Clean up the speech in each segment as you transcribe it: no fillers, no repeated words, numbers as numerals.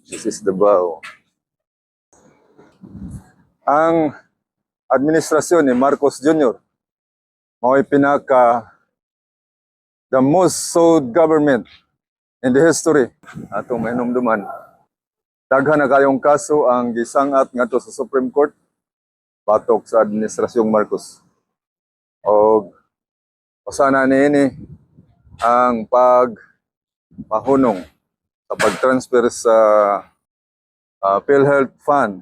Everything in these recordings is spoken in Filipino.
This is Davao. Ang administrasyon ni Marcos Jr. mao'y the most sowed government in the history. Atong mahinumduman. Daghan na kayong kaso ang gisangat ngadto sa Supreme Court batok sa administrasyong Marcos. O sana niini ang pagpahunong sa pag-transfer sa PhilHealth Fund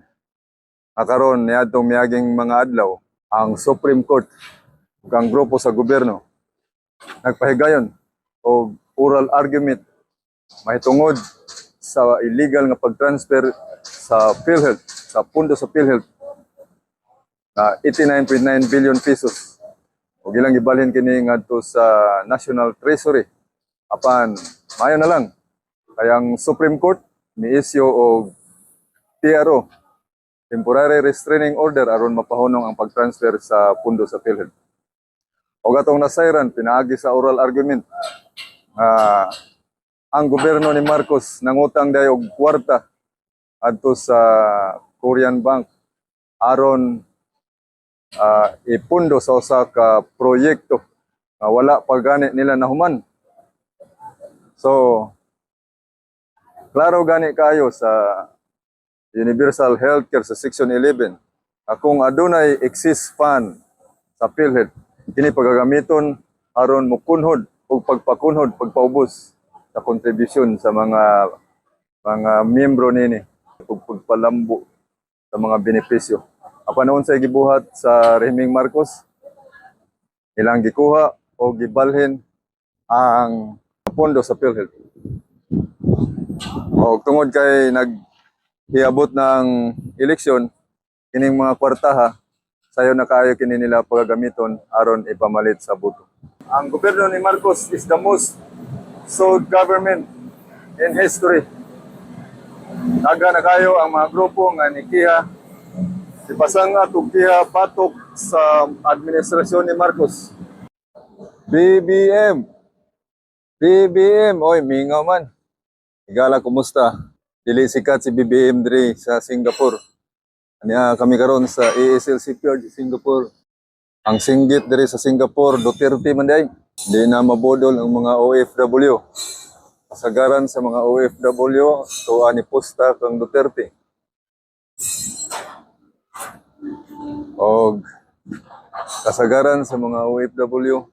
karon niadtong miaging mga adlaw ang Supreme Court ug ang grupo sa gobyerno nagpahigayon og oral argument mahitungod sa illegal nga pag-transfer sa PhilHealth, sa pundo sa PhilHealth na 89.9 billion pesos. O ilang ibalhin kini ngadto sa National Treasury. Apan mayo na lang kayang Supreme Court ni-issue og TRO, Temporary Restraining Order, aron mapahunong ang pag-transfer sa pundo sa PhilHealth. O gatong nasayran pinaagi sa oral argument ang gobyerno ni Marcos nangutang dayon og kwarta adto sa Korean Bank aron ipundo sa usa ka proyekto na wala pa gani nila nahuman. So klaro gani kayo sa Universal Healthcare sa Section 11 kung adunay excess fund sa PhilHealth kini pagagamiton aron mokunhod o pagpakunhod, pagpaubos sa kontribusyon sa mga miyembro nini ug pagpalambo sa mga benepisyo. Apan unsay gibuhat sa rehimeng Marcos, ilang gikuha o gibalhin ang pondo sa PhilHealth. O tungod kay naghiabot ng eleksyon, kining mga kwartaha sayo na kayo kini nila pagagamiton aron ipamalit sa boto. Ang gobyerno ni Marcos is the most sowed government in history. Naga na kayo ang mga grupo nga nikiha si Pasangat ug kiha patok sa administrasyon ni Marcos. BBM, oy mingaw man. Igala, kumusta? Dili sikat si BBM diri sa Singapore. Aniya kami karon sa ASL Shipyard Singapore. Ang singgit diri sa Singapore, Duterte man day. Di na mabodol ang mga OFW. Kasagaran sa mga OFW, tuwa ni posta kang Duterte. O kasagaran sa mga OFW,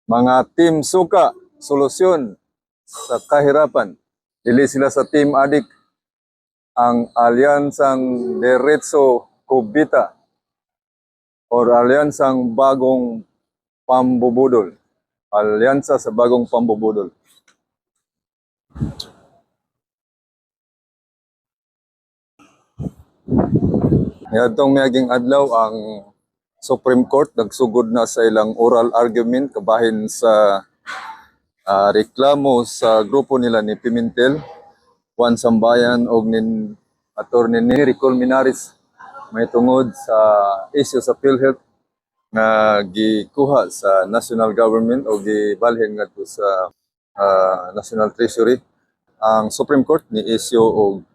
mga team suka, solusyon sa kahirapan. Dili sila sa team adik. Ang alyansang Diretso Cubita or alyansang bagong pambubudol. Alyansa sa bagong pambubudol. Ngadtong miaging adlaw ang Supreme Court nagsugod na sa ilang oral argument kabahin sa reklamo sa grupo nila ni Pimentel, Juan Sambayan og nin Attorney Nery Colmenares may tungod sa issue sa PhilHealth na gikuha sa national government o gibalhin ngadto sa National Treasury. Ang Supreme Court ni issue og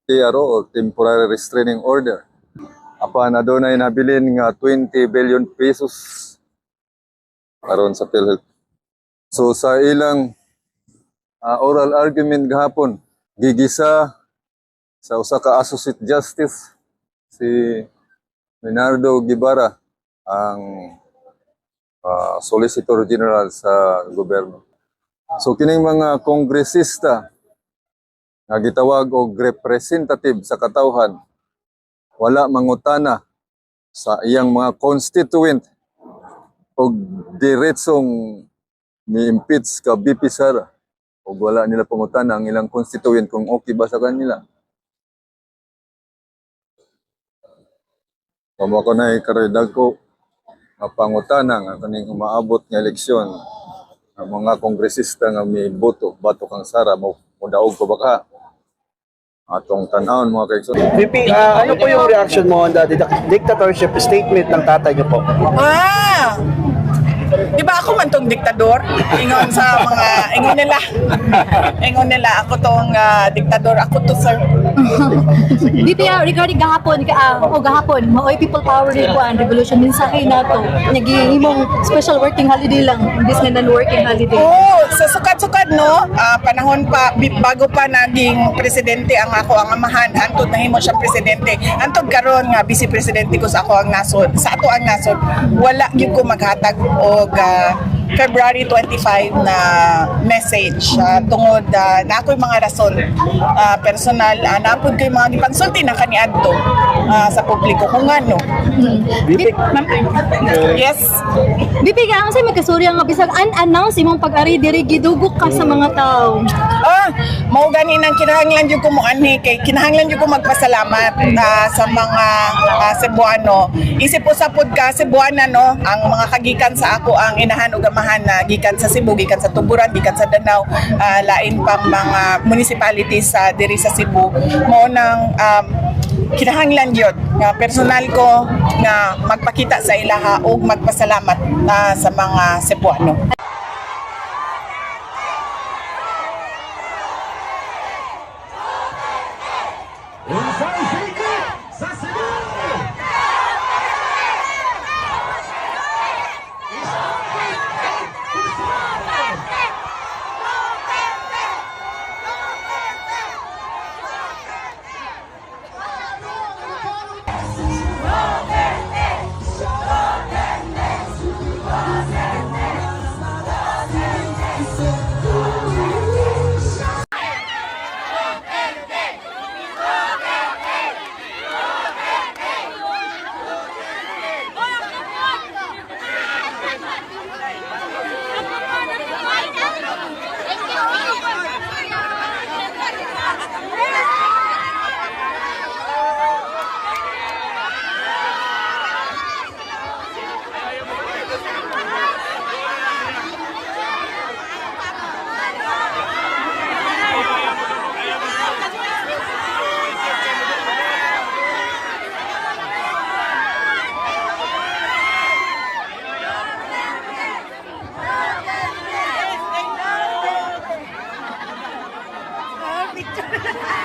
TRO o Temporary Restraining Order. Apan adunay nabilin nga 20 billion pesos aron sa PhilHealth. So sa ilang oral argument gahapon, gigisa sa usa ka Associate Justice si Leonardo Guevara ang Solicitor General sa gobyerno. So kining mga kongresista nga gitawag og representative sa katawhan wala mangutana sa iyang mga constituent og diretsong ni-impeach ka BP Sara o wala nila pangutana ang ilang constituent kung okay ba sa kanila. Kamo ko na ikaredag ko pangutana nga kaning umaabot nga eleksyon ang mga kongresista nga may boto bato kang Sara mo daog ko baka atong tanawon mga kaigsoon. VP, ano po yung reaction mo on the dictatorship statement ng tatay niyo po? Di ba ako man tong diktador? Ingon nila ako tong diktador. Ako to, sir. DPR regarding gahapon gahapon maoy people power rin ko ang revolution mensahe nato nagihimong special working holiday lang imbis nga non-working holiday. Oo, sa sukad-sukad no, panahon pa bago pa naging presidente ang ako ang amahan, antod nahimo siya presidente. Antod karon nga vice presidente ko sa ako ang nasod. Sa ato ang nasod, wala gyud ko maghatag og February 25 na message tungod na ako'y mga rason personal napod ko'y mga gipangsulti na kaniadto sa publiko kung ano. Yes. Bibi ka ang say magkasurya nga bisag unannounce imong pag-ari diri gidugok ka sa mga tao. Mao gani nang kinahanglan jud ko mo anhi kay kinahanglan jud ko magpasalamat sa mga Cebuano. Isip po sa ka Cebuana no, ang mga kagikan sa ako ang inahan ug amahan na gikan sa Cebu, gikan sa Tuburan, gikan sa Danau, lain pang mga municipalities sa diri sa Cebu. Mao nang kinahanglan yun nga personal ko nga magpakita sa ilaha ug magpasalamat sa mga Cebuano. Picture.